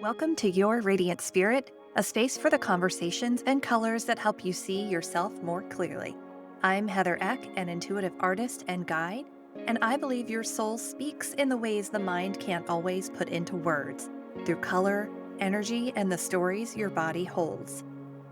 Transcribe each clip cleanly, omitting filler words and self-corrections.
Welcome to Your Radiant Spirit, a space for the conversations and colors that help you see yourself more clearly. I'm Heather Eck, an intuitive artist and guide, and I believe your soul speaks in the ways the mind can't always put into words, through color, energy, and the stories your body holds.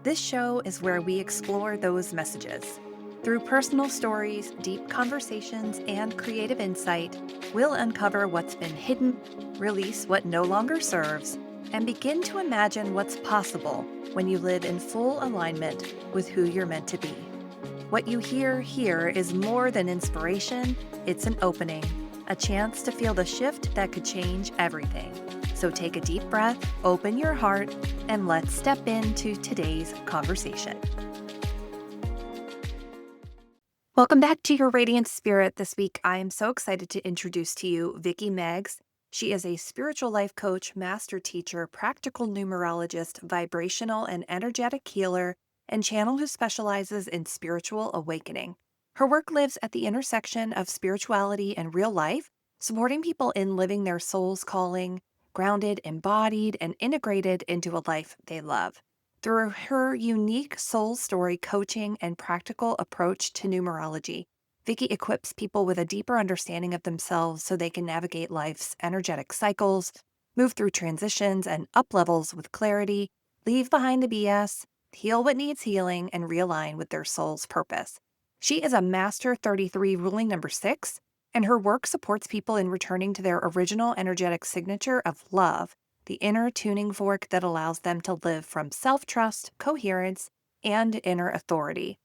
This show is where we explore those messages. Through personal stories, deep conversations, and creative insight, we'll uncover what's been hidden, release what no longer serves, and begin to imagine what's possible when you live in full alignment with who you're meant to be. What you hear here is more than inspiration, it's an opening, a chance to feel the shift that could change everything. So take a deep breath, open your heart, and let's step into today's conversation. Welcome back to Your Radiant Spirit. This week, I am so excited to introduce to you Vicki Meigs. She is a spiritual life coach, master teacher, practical numerologist, vibrational and energetic healer, and channel who specializes in spiritual awakening. Her work lives at the intersection of spirituality and real life, supporting people in living their soul's calling, grounded, embodied, and integrated into a life they love. Through her unique soul story coaching and practical approach to numerology, Vicki equips people with a deeper understanding of themselves so they can navigate life's energetic cycles, move through transitions and up levels with clarity, leave behind the BS, heal what needs healing, and realign with their soul's purpose. She is a Master 33 ruling number 6, and her work supports people in returning to their original energetic signature of love, the inner tuning fork that allows them to live from self-trust, coherence, and inner authority.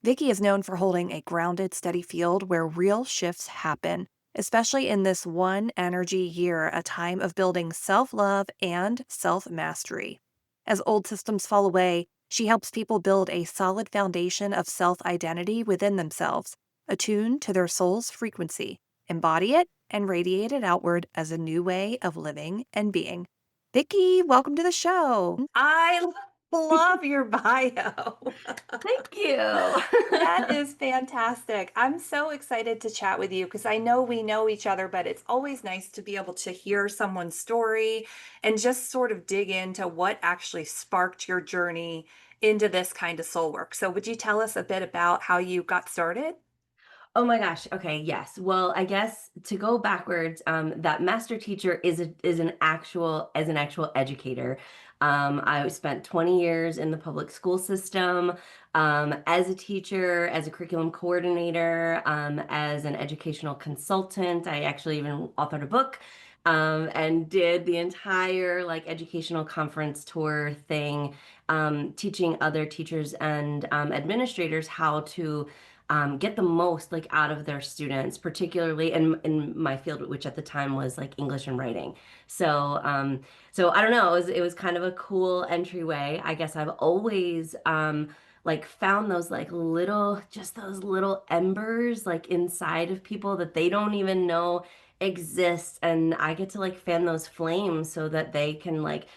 Vicki is known for holding a grounded, steady field where real shifts happen, especially in this one energy year, a time of building self-love and self-mastery. As old systems fall away, she helps people build a solid foundation of self-identity within themselves, attuned to their soul's frequency, embody it, and radiate it outward as a new way of living and being. Vicki, welcome to the show. I love your bio. Thank you. That is fantastic. I'm so excited to chat with you because I know we know each other, but it's always nice to be able to hear someone's story and just sort of dig into what actually sparked your journey into this kind of soul work. So, would you tell us a bit about how you got started? Oh my gosh. Okay, yes. Well, I guess to go backwards, that master teacher is an actual educator. I spent 20 years in the public school system, as a teacher, as a curriculum coordinator, as an educational consultant. I actually even authored a book, and did the entire like educational conference tour thing, teaching other teachers and administrators how to get the most like out of their students, particularly in my field, which at the time was like English and writing. So I don't know, it was kind of a cool entryway. I guess I've always like found those like just those little embers like inside of people that they don't even know exist, and I get to like fan those flames so that they can like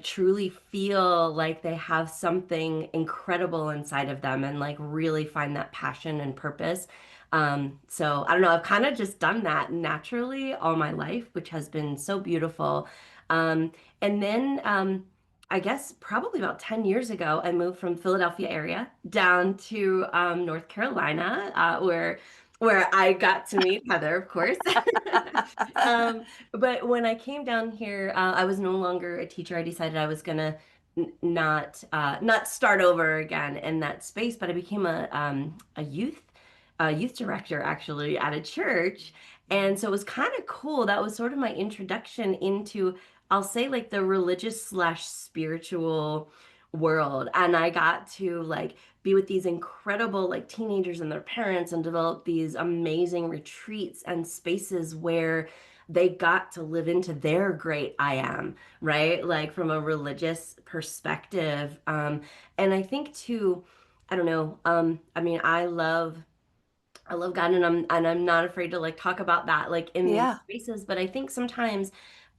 truly feel like they have something incredible inside of them and like really find that passion and purpose. So I don't know, I've kind of just done that naturally all my life, which has been so beautiful. And then I guess probably about 10 years ago, I moved from Philadelphia area down to North Carolina, where I got to meet Heather, of course. But when I came down here, I was no longer a teacher. I decided I was gonna not start over again in that space, but I became a youth director actually at a church. And so it was kind of cool. That was sort of my introduction into, I'll say, like the religious slash spiritual world. And I got to like be with these incredible like teenagers and their parents and develop these amazing retreats and spaces where they got to live into their great I am, right? Like from a religious perspective. And I think too, I don't know, I mean, I love God, and I'm not afraid to like talk about that like in these Yeah. spaces, but I think sometimes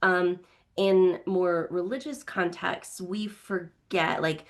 um in more religious contexts we forget like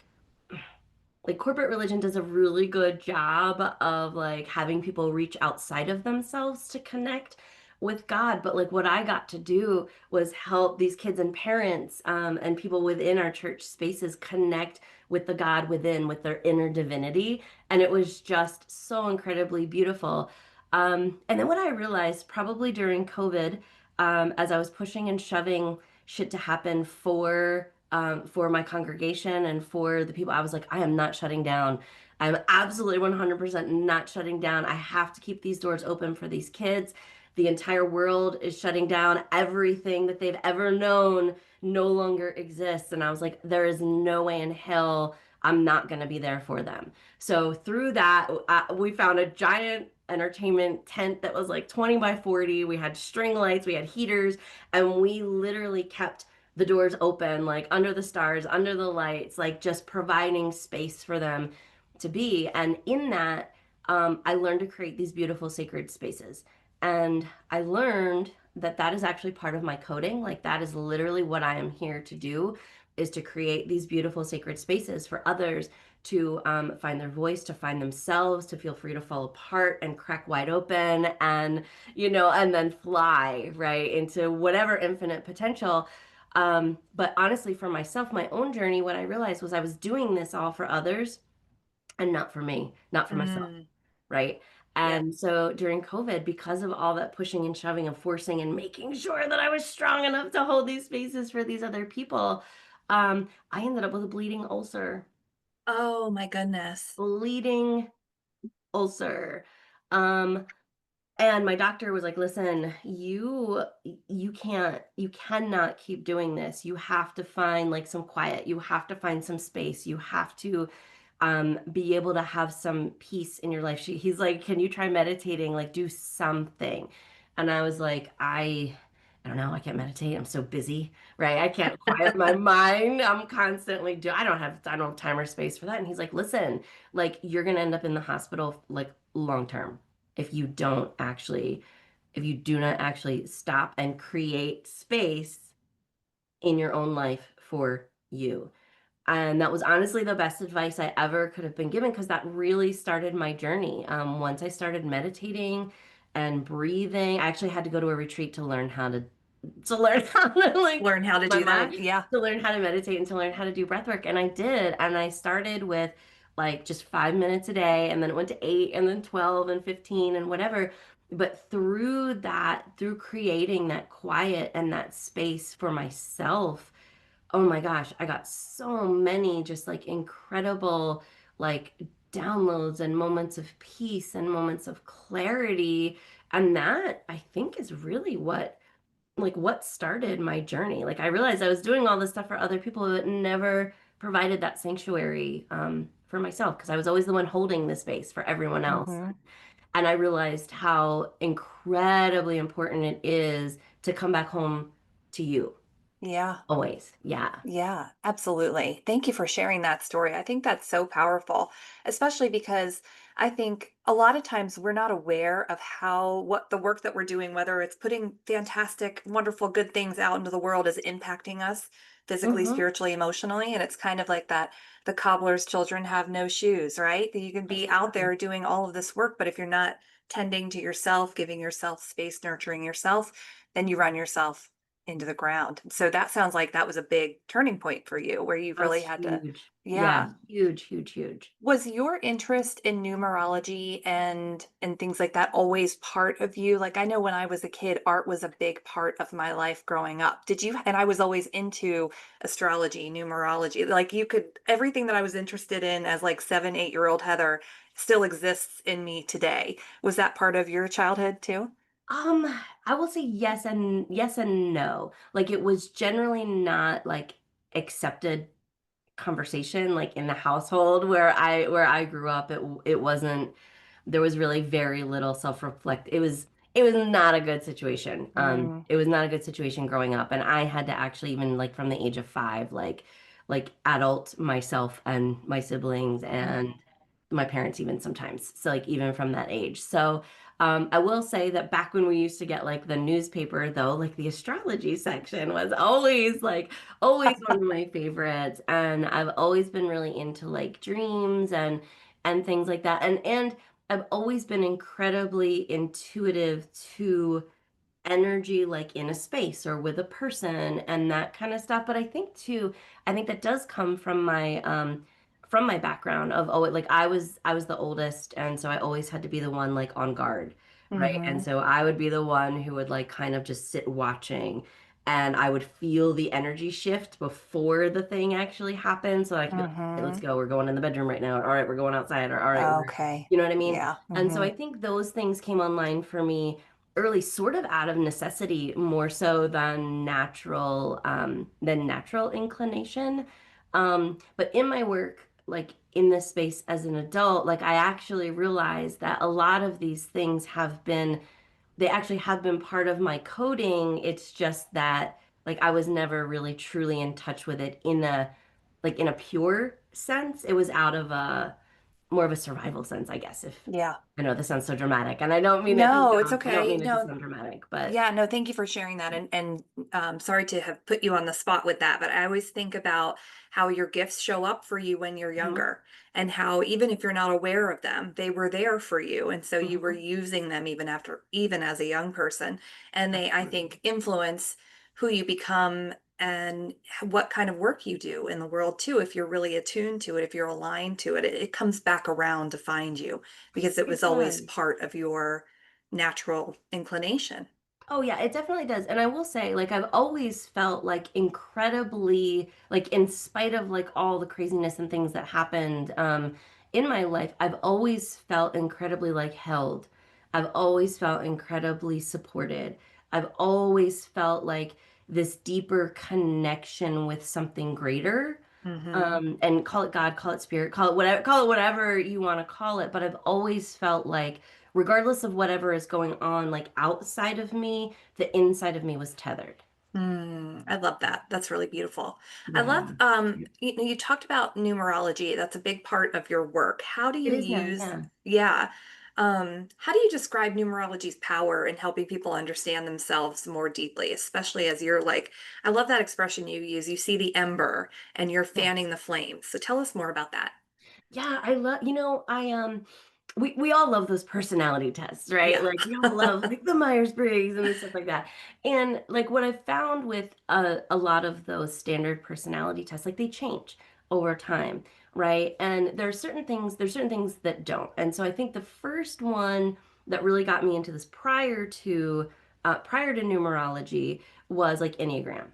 corporate religion does a really good job of like having people reach outside of themselves to connect, with God, but like what I got to do was help these kids and parents and people within our church spaces connect with the God within, with their inner divinity. And it was just so incredibly beautiful. And then what I realized probably during COVID, as I was pushing and shoving shit to happen for my congregation and for the people, I was like, I am not shutting down. I'm absolutely 100% not shutting down. I have to keep these doors open for these kids. The entire world is shutting down. Everything that they've ever known no longer exists. And I was like, there is no way in hell I'm not going to be there for them. So through that, we found a giant entertainment tent that was like 20 by 40. We had string lights, we had heaters, and we literally kept the doors open, like under the stars, under the lights, like just providing space for them to be. And in that, I learned to create these beautiful sacred spaces. And I learned that that is actually part of my coding. Like that is literally what I am here to do, is to create these beautiful sacred spaces for others to find their voice, to find themselves, to feel free to fall apart and crack wide open and, and then fly right into whatever infinite potential. But honestly, for myself, my own journey, what I realized was I was doing this all for others and not for me, not for myself, Mm, right? yeah. And so during COVID, because of all that pushing and shoving and forcing and making sure that I was strong enough to hold these spaces for these other people, I ended up with a bleeding ulcer. Oh my goodness. Bleeding ulcer. Um, and my doctor was like, "Listen, you cannot keep doing this. You have to find like some quiet. You have to find some space. You have to be able to have some peace in your life." He's like, "Can you try meditating? Like do something." And I was like, I don't know, I can't meditate. I'm so busy, right? I can't quiet my mind. I'm constantly I don't have time or space for that. And he's like, "Listen, like you're gonna end up in the hospital like long term if you don't actually if you do not actually stop and create space in your own life for you." And that was honestly the best advice I ever could have been given because that really started my journey. Once I started meditating and breathing, I actually had to go to a retreat to learn how to like Learn how to my do that. mind, Yeah. to learn how to meditate and to learn how to do breath work. And I did. And I started with like just 5 minutes a day, and then it went to 8, and then 12, and 15, and whatever. But through that, through creating that quiet and that space for myself, oh my gosh, I got so many just like incredible like downloads and moments of peace and moments of clarity. And that I think is really what started my journey. Like I realized I was doing all this stuff for other people, but never provided that sanctuary for myself because I was always the one holding the space for everyone else. Hmm. And I realized how incredibly important it is to come back home to you Yeah. always. Yeah. Yeah, absolutely. Thank you for sharing that story. I think that's so powerful, especially because I think a lot of times we're not aware of how what the work that we're doing, whether it's putting fantastic, wonderful, good things out into the world, is impacting us physically, Hmm. spiritually, emotionally. And it's kind of like that the cobbler's children have no shoes, right? That you can be out Exactly. there doing all of this work, but if you're not tending to yourself, giving yourself space, nurturing yourself, then you run yourself into the ground. So that sounds like that was a big turning point for you where you That was really had to. huge. Yeah. Yeah, huge, huge, huge. Was your interest in numerology and things like that always part of you? Like I know when I was a kid, art was a big part of my life growing up. Did you and I was always into astrology, numerology. Like you could everything that I was interested in as like 7, 8-year-old Heather still exists in me today. Was that part of your childhood too? Um, I will say yes and no. Like it was generally not like accepted conversation like in the household where I grew up. It wasn't, there was really very little self-reflect. It was not a good situation. Mm, It was not a good situation growing up, and I had to actually, even like from the age of 5, like adult myself and my siblings and mm. my parents even sometimes. So like even from that age. So I will say that back when we used to get like the newspaper though, like the astrology section was always one of my favorites. And I've always been really into like dreams and things like that. And I've always been incredibly intuitive to energy like in a space or with a person and that kind of stuff. But I think too, I think that does come from my background of, oh, like I was the oldest, and so I always had to be the one like on guard, right? And Mhm. so I would be the one who would like kind of just sit watching, and I would feel the energy shift before the thing actually happened. So I could be like, "Okay, let's Mhm. go. We're going in the bedroom right now. All right, we're going outside, or all right, we're, Okay. you know what I mean?" Yeah. And so I Mhm. think those things came online for me early, sort of out of necessity, more so than natural inclination. But in my work, like in this space as an adult, like I actually realized that a lot of these things they actually have been part of my coding. It's just that like I was never really truly in touch with it in a pure sense. It was out of a more of a survival sense, I guess, if Yeah. I know this sounds so dramatic. And I don't mean it to No, it's I don't okay. mean it to No, sound dramatic, but yeah, no, thank you for sharing that. And sorry to have put you on the spot with that, but I always think about how your gifts show up for you when you're mhm, younger and how even if you're not aware of them, they were there for you. And so you were mhm, using them even as a young person. And they, I absolutely. think, influence who you become and what kind of work you do in the world too. If you're really attuned to it, if you're aligned to it, it comes back around to find you because it was It always does. part of your natural inclination. Oh yeah, it definitely does. And I will say, like, I've always felt like incredibly, like, in spite of like all the craziness and things that happened in my life, I've always felt incredibly like held. I've always felt incredibly supported. I've always felt like this deeper connection with something greater. Hmm. And call it God, call it spirit, call it whatever you want to call it. But I've always felt like regardless of whatever is going on, like outside of me, the inside of me was tethered. I love that. That's really beautiful. I Yeah. love you talked about numerology. That's a big part of your work. How do It you is now, use yeah. yeah. How do you describe numerology's power in helping people understand themselves more deeply, especially as you're like, I love that expression you use. You see the ember and you're fanning Yes. the flames. So tell us more about that. Yeah, I love, we all love those personality tests, right? Yeah. Like we all love like the Myers-Briggs and stuff like that. And like what I've found with a lot of those standard personality tests, like they change over time, right? And there's certain things that don't. And so I think the first one that really got me into this prior to numerology was like Enneagram,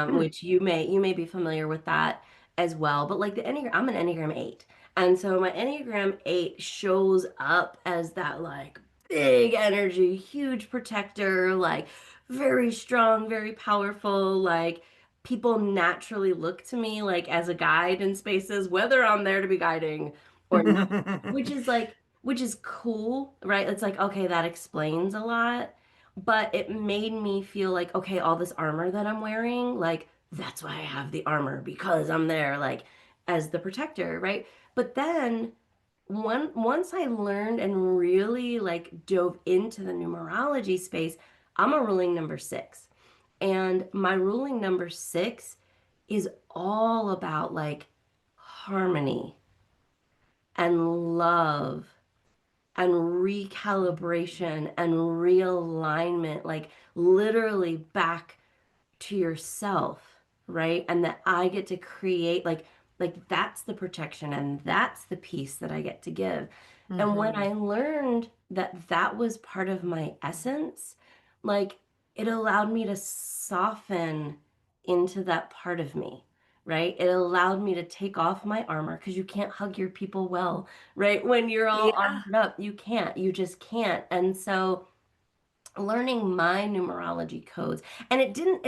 Mm. which you may be familiar with that as well. But like the Enneagram, I'm an Enneagram 8. And so my Enneagram 8 shows up as that like big energy, huge protector, like very strong, very powerful, like people naturally look to me like as a guide in spaces, whether I'm there to be guiding or not, which is like, which is cool, right? It's like, okay, that explains a lot, but it made me feel like, okay, all this armor that I'm wearing, like, that's why I have the armor because I'm there, like, as the protector, right? But then once I learned and really like dove into the numerology space, I'm a ruling number 6. And my ruling number 6 is all about like harmony and love and recalibration and realignment, like literally back to yourself, right? And that I get to create like that's the protection and that's the peace that I get to give. And when Hmm. I learned that that was part of my essence, like it allowed me to soften into that part of me, right? It allowed me to take off my armor because you can't hug your people well, right? When you're all Yeah. armored up, you can't, you just can't. And so learning my numerology codes, and it didn't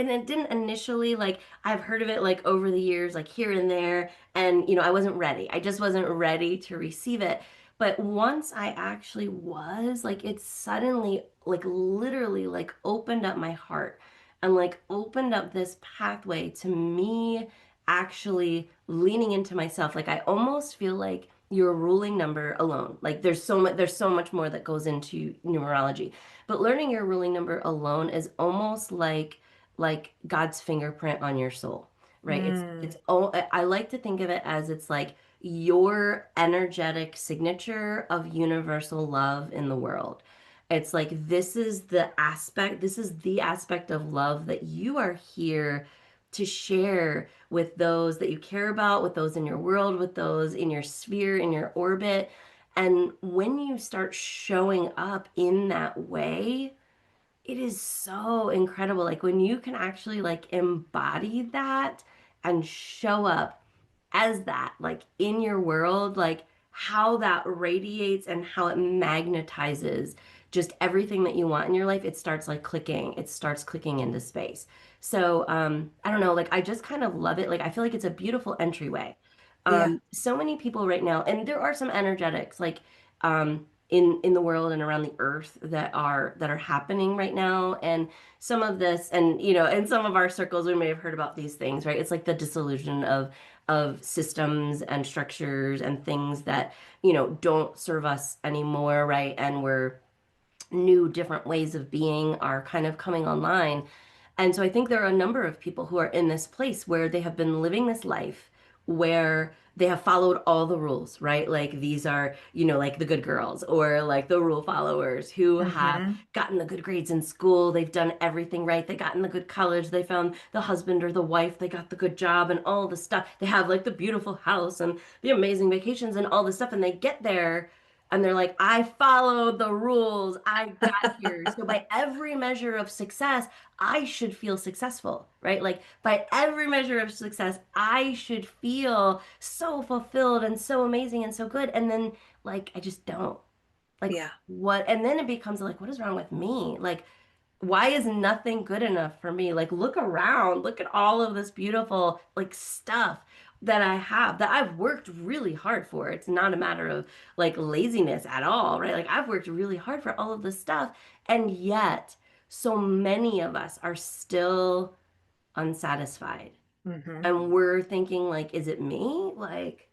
initially, like I've heard of it like over the years, like here and there, and I wasn't ready, I just wasn't ready to receive it. But once I actually was, like it suddenly like literally like opened up my heart and like opened up this pathway to me actually leaning into myself. Like I almost feel like your ruling number alone, like there's so much more that goes into numerology, but learning your ruling number alone is almost like God's fingerprint on your soul, right? Mm. It's all I like to think of it as it's like your energetic signature of universal love in the world. It's like this is the aspect of love that you are here to share with those that you care about, with those in your world, with those in your sphere, in your orbit. And when you start showing up in that way, it is so incredible. Like when you can actually like embody that and show up as that, like in your world, like how that radiates and how it magnetizes just everything that you want in your life, it starts like clicking. It starts clicking into space. So, I don't know, like I just kind of love it. Like I feel like it's a beautiful entryway. Yeah. So many people right now, and there are some energetics like in the world and around the earth that are happening right now. And some of this, and in some of our circles, we may have heard about these things, right? It's like the dissolution of systems and structures and things that, don't serve us anymore, right? And we're new, different ways of being are kind of coming online. And so I think there are a number of people who are in this place where they have been living this life where they have followed all the rules, right? Like these are, like the good girls or like the rule followers who have Hmm. gotten the good grades in school. They've done everything right. They got in the good college. They found the husband or the wife. They got the good job and all the stuff. They have like the beautiful house and the amazing vacations and all this stuff. And they get there and they're like, I followed the rules. I got here. So by every measure of success, I should feel successful, right? Like by every measure of success, I should feel so fulfilled and so amazing and so good. And then like I just don't. Like Yeah. what? And then it becomes like, what is wrong with me? Like why is nothing good enough for me? Like, look around, look at all of this beautiful, like, stuff that I have that I've worked really hard for. It's not a matter of like laziness at all, right? Like, I've worked really hard for all of this stuff. And yet, so many of us are still unsatisfied. Hmm. And we're thinking, like, is it me? Like,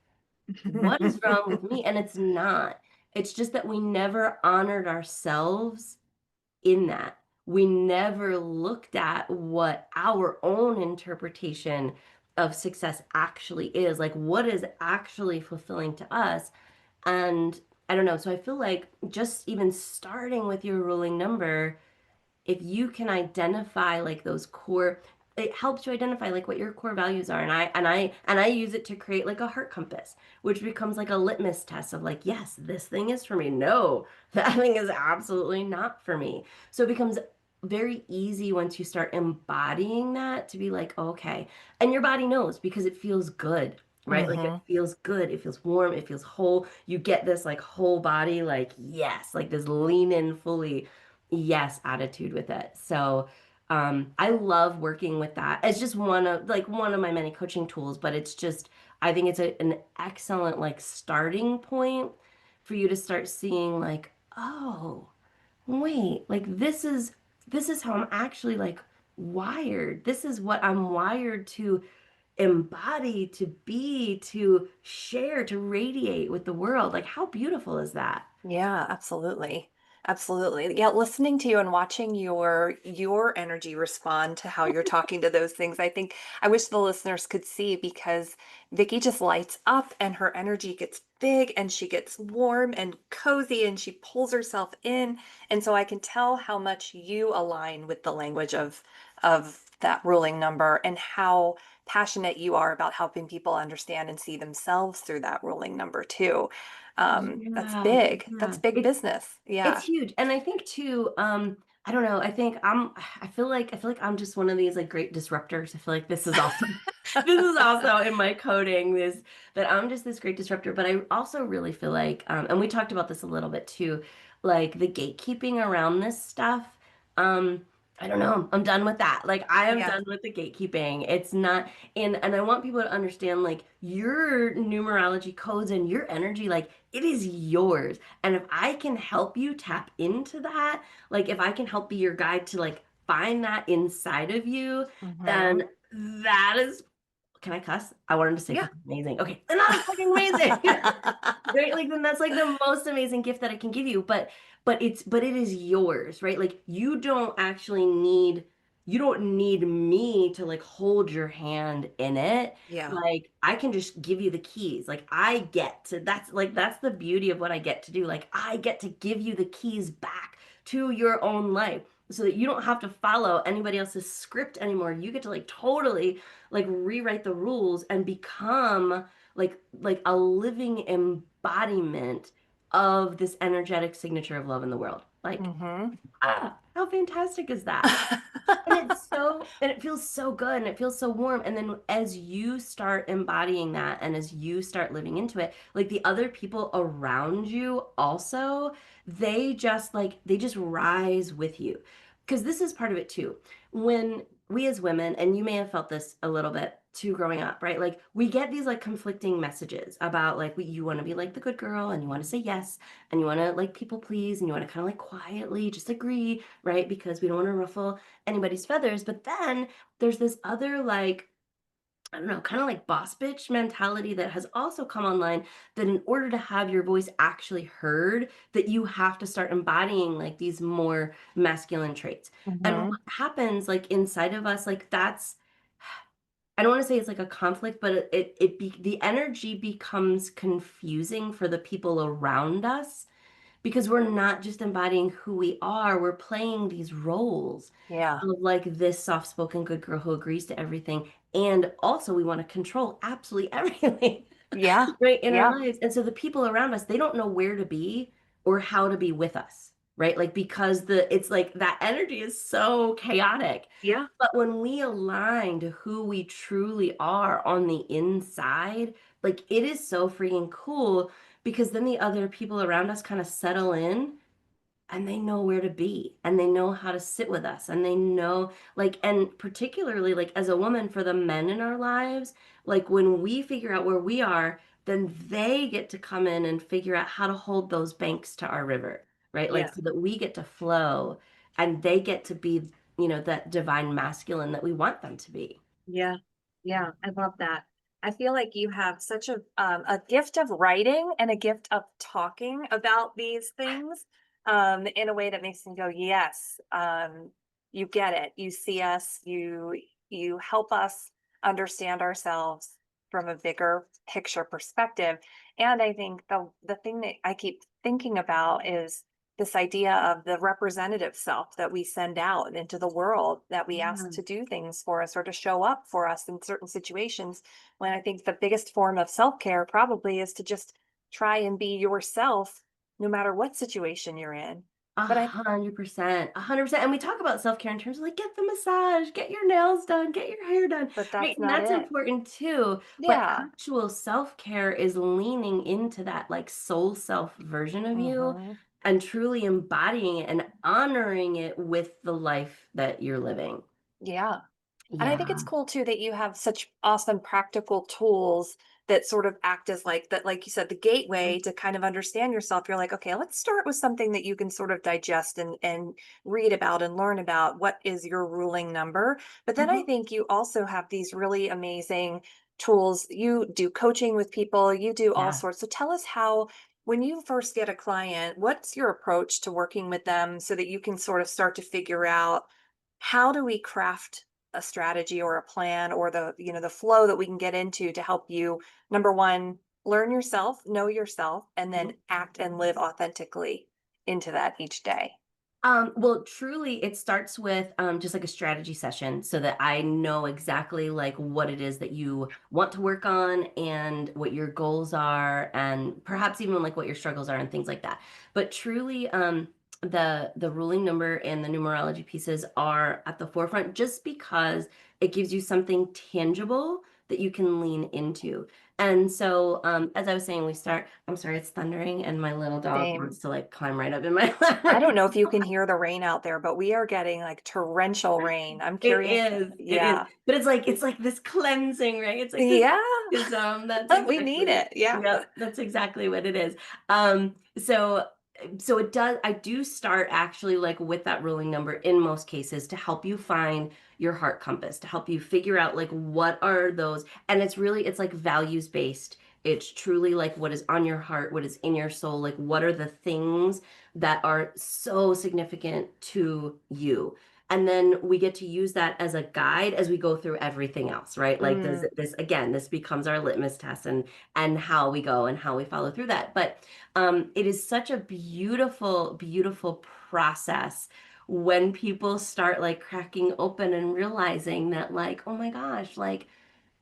what is wrong with me? And it's not. It's just that we never honored ourselves in that. We never looked at what our own interpretation of success actually is. Like, what is actually fulfilling to us? And I don't know. So I feel like just even starting with your ruling number, if you can identify like those core, it helps you identify like what your core values are. And I use it to create like a heart compass, which becomes like a litmus test of like, yes, this thing is for me. No, that thing is absolutely not for me. So it becomes very easy once you start embodying that to be like, okay. And your body knows because it feels good, right? Like it Hmm. feels good, it feels warm, it feels whole. You get this like whole body, like, yes, like this lean in fully yes attitude with it. So I love working with that. It's just one of my many coaching tools, but it's just I think it's an excellent like starting point for you to start seeing like, oh, wait, like this is how I'm actually like wired. This is what I'm wired to embody, to be, to share, to radiate with the world. Like how beautiful is that? Yeah, absolutely. Absolutely. Yeah, listening to you and watching your energy respond to how you're talking to those things. I think I wish the listeners could see because Vicky just lights up and her energy gets big and she gets warm and cozy and she pulls herself in. And so I can tell how much you align with the language of that ruling number and how passionate you are about helping people understand and see themselves through that ruling number too. That's Yeah, big. That's yeah. big business. It's Yeah. huge. And I think too, I don't know, I feel like I'm just one of these like great disruptors. I feel like this is also this is also in my coding, this that I'm just this great disruptor. But I also really feel like, and we talked about this a little bit too, like the gatekeeping around this stuff. Um, I don't know. I'm done with that. Like I am Yeah. done with the gatekeeping. It's not and I want people to understand like your numerology codes and your energy, like it is yours. And if I can help you tap into that, like if I can help be your guide to like find that inside of you, Hmm. then that is, can I cuss? I wanted to say Yeah. fucking amazing. Okay, then that is fucking amazing. Right? Like then that's like the most amazing gift that I can give you. But it is yours, right? Like you don't need me to like hold your hand in it. Yeah. Like I can just give you the keys. Like I get to that's the beauty of what I get to do. Like I get to give you the keys back to your own life so that you don't have to follow anybody else's script anymore. You get to like totally like rewrite the rules and become like a living embodiment of this energetic signature of love in the world. Like, Mhm. how fantastic is that? And it feels so good and it feels so warm. And then as you start embodying that and as you start living into it, like the other people around you also, they just rise with you. Because this is part of it too. When we as women, and you may have felt this a little bit too growing up, right? Like we get these like conflicting messages about like you want to be like the good girl and you want to say yes and you want to like people please and you want to kind of like quietly just agree, right? Because we don't want to ruffle anybody's feathers. But then there's this other like I don't know, kind of like boss bitch mentality that has also come online that in order to have your voice actually heard, that you have to start embodying like these more masculine traits. And Mhm. what happens like inside of us, like that's I don't want to say it's like a conflict, but the energy becomes confusing for the people around us because we're not just embodying who we are, we're playing these roles Yeah. of like this soft-spoken good girl who agrees to everything. And also we want to control absolutely everything, Yeah. right, in our Yeah. lives. And so the people around us, they don't know where to be or how to be with us, right? Like because it's like that energy is so chaotic. Yeah. But when we align to who we truly are on the inside, like it is so freaking cool because then the other people around us kind of settle in and they know where to be and they know how to sit with us and they know like and particularly like as a woman for the men in our lives, like when we figure out where we are, then they get to come in and figure out how to hold those banks to our river, right? Like Yeah. so that we get to flow and they get to be, that divine masculine that we want them to be. Yeah. Yeah. I love that. I feel like you have such a gift of writing and a gift of talking about these things in a way that makes me go, yes, you get it. You see us. You help us understand ourselves from a bigger picture perspective. And I think the thing that I keep thinking about is this idea of the representative self that we send out into the world, that we ask Yeah. to do things for us or to show up for us in certain situations, when I think the biggest form of self-care probably is to just try and be yourself no matter what situation you're in. A But I 100%, 100%. And we talk about self-care in terms of like get the massage, get your nails done, get your hair done, but right? that's And not that's it. important too. But Yeah. actual self-care is leaning into that like soul self version of you Hmm. and truly embodying it and honoring it with the life that you're living. Yeah. And I think it's Yeah. cool too that you have such awesome practical tools that sort of act as like that, like you said, the gateway to kind of understand yourself. You're like, okay, let's start with something that you can sort of digest and read about and learn about. What is your ruling number? But then I Mhm. think you also have these really amazing tools. You do coaching with people, you do all Yeah. sorts. So tell us how, when you first get a client, what's your approach to working with them so that you can sort of start to figure out how do we craft a strategy or a plan or the flow that we can get into to help you, number one, learn yourself, know yourself, and then act and live authentically into that each day. Well, truly, it starts with just like a strategy session so that I know exactly like what it is that you want to work on and what your goals are, and perhaps even like what your struggles are and things like that. But truly, the ruling number and the numerology pieces are at the forefront just because it gives you something tangible that you can lean into. And so, as I was saying, I'm sorry, it's thundering, and my little dog Same. wants to like climb right up in my lap I don't right know if you now. can hear the rain out there, but we are getting like torrential rain. I'm It curious. is, it is. Yeah. But it's like this cleansing, right? It's like this Yeah. is that's We need exactly it. Yeah. yep, that's exactly what it is. So it does I do start actually like with that ruling number in most cases to help you find your heart compass, to help you figure out like what are those and it's like values based. It's truly like what is on your heart, what is in your soul, like what are the things that are so significant to you And then we get to use that as a guide as we go through everything else, right? Like does Mm. this again, this becomes our litmus test and how we go and how we follow through that. But it is such a beautiful, beautiful process when people start like cracking open and realizing that like, oh my gosh, like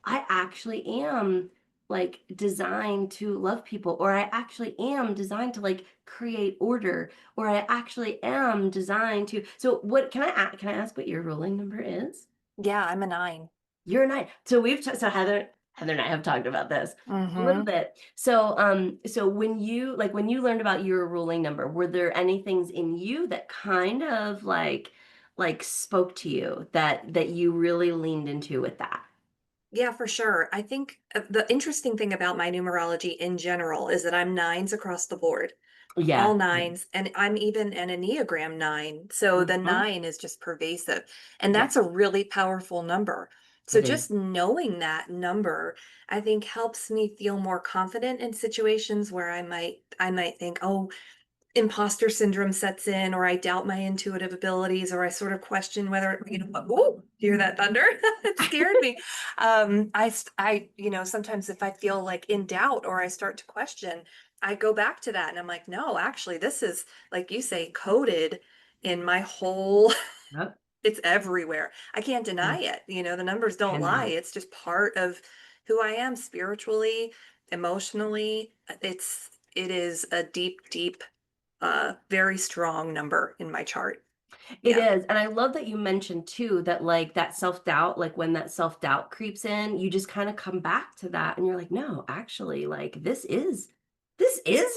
I actually am like designed to love people, or I actually am designed to like create order, or I actually am designed to. So what can I ask what your ruling number is? Yeah, I'm a 9. You're a nine. So so Heather and I have talked about this a little Mhm. bit. So so when you learned about your ruling number, were there any things in you that kind of like spoke to you that you really leaned into with that? Yeah, for sure. I think the interesting thing about my numerology in general is that I'm nines across the board, all Yeah. nines, and I'm even an Enneagram 9. So the Mhm. 9 is just pervasive. And Yeah, that's a really powerful number. So it is. just knowing that number, I think helps me feel more confident in situations where I might think, "Oh, imposter syndrome sets in, or I doubt my intuitive abilities, or I sort of question whether, oh, you hear that thunder? It scared me. Sometimes if I feel like in doubt or I start to question, I go back to that and I'm like, no, actually, this is, like you say, coded in my whole, Yep. it's everywhere. I can't Yeah. deny it. The numbers don't lie. Cannot. It's just part of who I am spiritually, emotionally. It is a deep, deep very strong number in my chart. It Yeah. is, and I love that you mentioned too that like that self-doubt, like when that self-doubt creeps in, you just kind of come back to that and you're like, "No, actually, like this is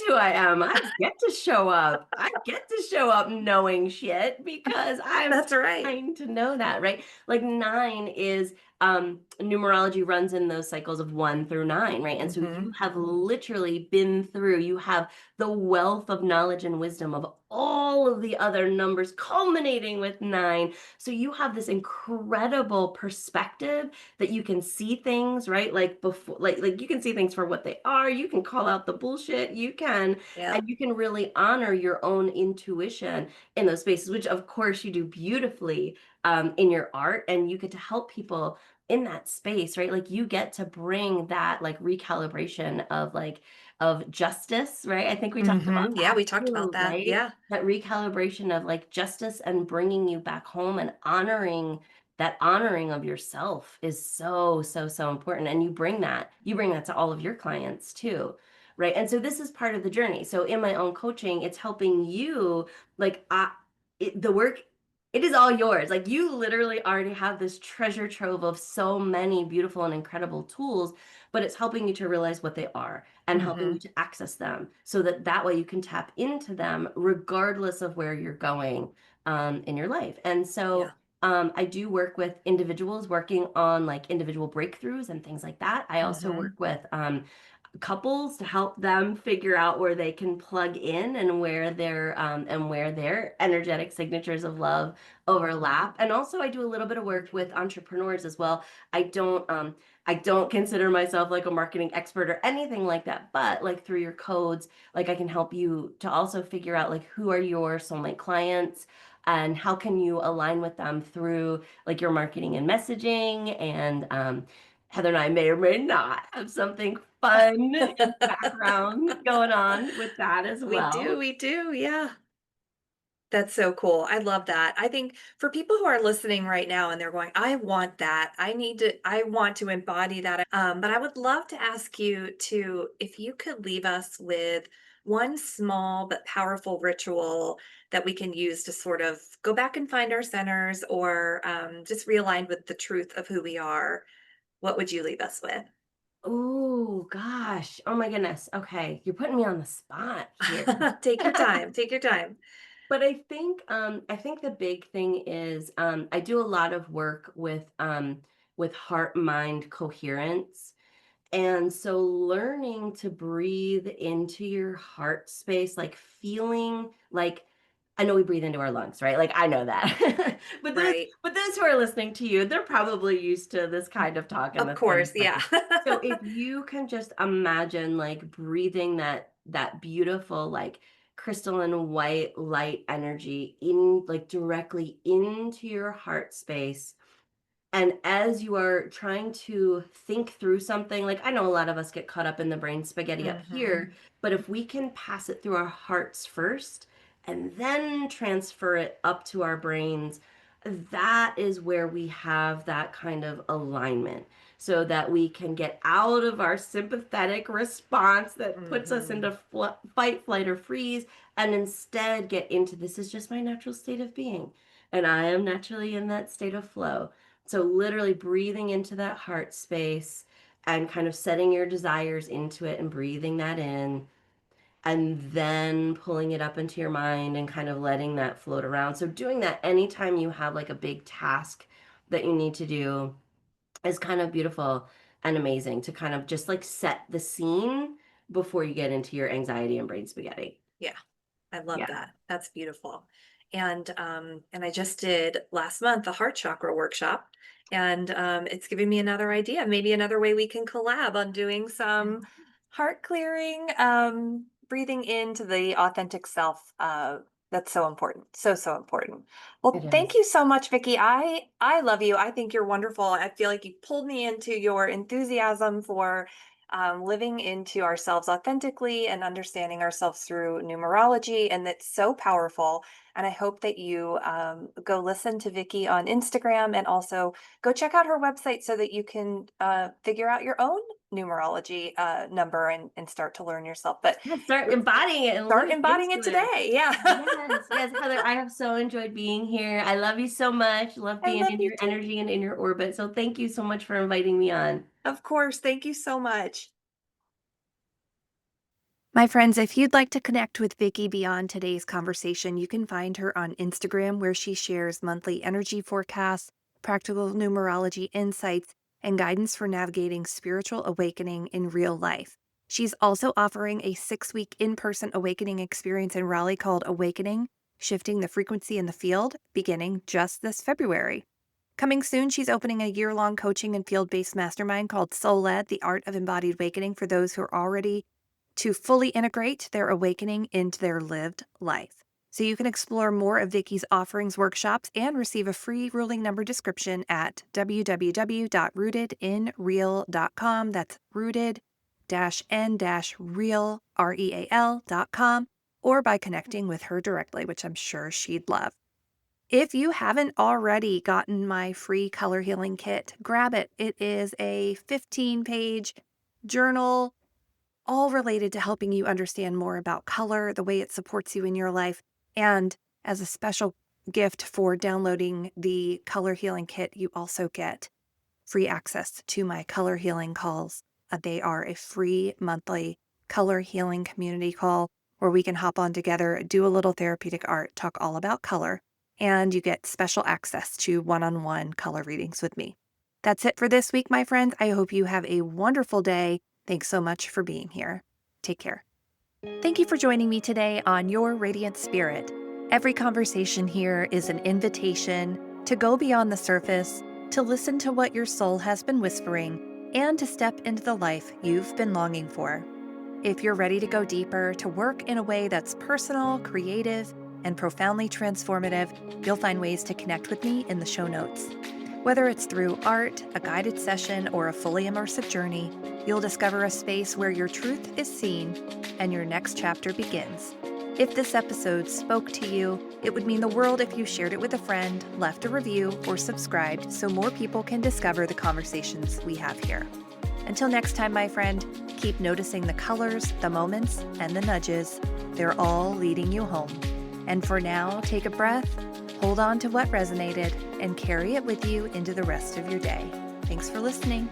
who I am. I get to show up. I get to show up knowing shit because I'm That's right. trying to know that, right?" Like 9 is numerology runs in those cycles of 1 through 9, right? And so you Mhm. have literally been through, you have the wealth of knowledge and wisdom of all of the other numbers culminating with 9. So you have this incredible perspective that you can see things, right? Like before like you can see things for what they are. You can call out the bullshit. You can Yeah. and you can really honor your own intuition in those spaces, which of course you do beautifully in your art, and you get to help people in that space, right? Like you get to bring that like recalibration of like of justice, right? I think we talked about Mhm. Yeah, that we talked about too, that. right? Yeah. That recalibration of like justice and bringing you back home and honoring that honoring of yourself is so, so, so important. And you bring that to all of your clients too, right? And so this is part of the journey. So in my own coaching, it's helping you like the work it is all yours. Like you literally already have this treasure trove of so many beautiful and incredible tools, but it's helping you to realize what they are and helping you Mhm. to access them so that that way you can tap into them regardless of where you're going in your life. And so Yeah. I do work with individuals working on like individual breakthroughs and things like that. I also work Mhm. with couples to help them figure out where they can plug in and where their energetic signatures of love overlap. And also I do a little bit of work with entrepreneurs as well. I don't consider myself like a marketing expert or anything like that, but like through your codes, like I can help you to also figure out like who are your soulmate clients and how can you align with them through like your marketing and messaging. And Heather and I may or may not have something fun in the background going on with that as We do, well. we do, yeah. That's so cool. I love that. I think for people who are listening right now and they're going, I want that. I want to embody that. But I would love to ask you to, if you could leave us with one small but powerful ritual that we can use to sort of go back and find our centers, or just realign with the truth of who we are, what would you leave us with? Oh gosh. Oh my goodness. Okay. You're putting me on the spot here. Take your time. Take your time. But I think the big thing is I do a lot of work with heart mind coherence. And so learning to breathe into your heart space, like feeling like I know we breathe into our lungs, right? Like I know that. Right. But those who are listening to you, they're probably used to this kind of talk and Of this kind of course. Yeah. phrase. So if you can just imagine like breathing that beautiful like crystalline white light energy in like directly into your heart space. And as you are trying to think through something, like I know a lot of us get caught up in the brain spaghetti up Mhm. here, but if we can pass it through our hearts first and then transfer it up to our brains, that is where we have that kind of alignment so that we can get out of our sympathetic response that puts us Mhm. into fight, flight, or freeze, and instead get into this is just my natural state of being. And I am naturally in that state of flow. So literally breathing into that heart space and kind of setting your desires into it and breathing that in and then pulling it up into your mind and kind of letting that float around. So doing that anytime you have like a big task that you need to do is kind of beautiful and amazing to kind of just like set the scene before you get into your anxiety and brain spaghetti. Yeah. I love Yeah. that. That's beautiful. And I just did last month a heart chakra workshop, and it's giving me another idea, maybe another way we can collab on doing some heart clearing, breathing into the authentic self. That's so important. So, so important. It Well, thank is. you so much, Vicki. I love you. I think you're wonderful. I feel like you pulled me into your enthusiasm for living into ourselves authentically and understanding ourselves through numerology. And that's so powerful. And I hope that you go listen to Vicki on Instagram and also go check out her website so that you can figure out your own numerology number and start to learn yourself. But Yeah, start embodying it and start living embodying it into it. today. Yeah. Yes, yes, Heather, I have so enjoyed being here. I love you so much. Love I being love in you your too. energy and in your orbit. So thank you so much for inviting me on. Of course. Thank you so much. My friends, if you'd like to connect with Vicki beyond today's conversation, you can find her on Instagram, where she shares monthly energy forecasts, practical numerology insights, and guidance for navigating spiritual awakening in real life. She's also offering a 6-week in person awakening experience in Raleigh called Awakening, Shifting the Frequency in the Field, beginning just this February. Coming soon, she's opening a year-long coaching and field-based mastermind called Soul Led, The Art of Embodied Awakening, for those who are already to fully integrate their awakening into their lived life. So you can explore more of Vicki's offerings, workshops, and receive a free ruling number description at www.rootedinreal.com. That's rooted-n-real, real.com, or by connecting with her directly, which I'm sure she'd love. If you haven't already gotten my free color healing kit, grab it. It is a 15-page journal, all related to helping you understand more about color, the way it supports you in your life. And as a special gift for downloading the color healing kit, you also get free access to my color healing calls. They are a free monthly color healing community call where we can hop on together, do a little therapeutic art, talk all about color, and you get special access to one-on-one color readings with me. That's it for this week, my friends. I hope you have a wonderful day. Thanks so much for being here. Take care. Thank you for joining me today on Your Radiant Spirit. Every conversation here is an invitation to go beyond the surface, to listen to what your soul has been whispering, and to step into the life you've been longing for. If you're ready to go deeper, to work in a way that's personal, creative, and profoundly transformative, you'll find ways to connect with me in the show notes. Whether it's through art, a guided session, or a fully immersive journey, you'll discover a space where your truth is seen and your next chapter begins. If this episode spoke to you, it would mean the world if you shared it with a friend, left a review, or subscribed so more people can discover the conversations we have here. Until next time, my friend, keep noticing the colors, the moments, and the nudges. They're all leading you home. And for now, take a breath, hold on to what resonated, and carry it with you into the rest of your day. Thanks for listening.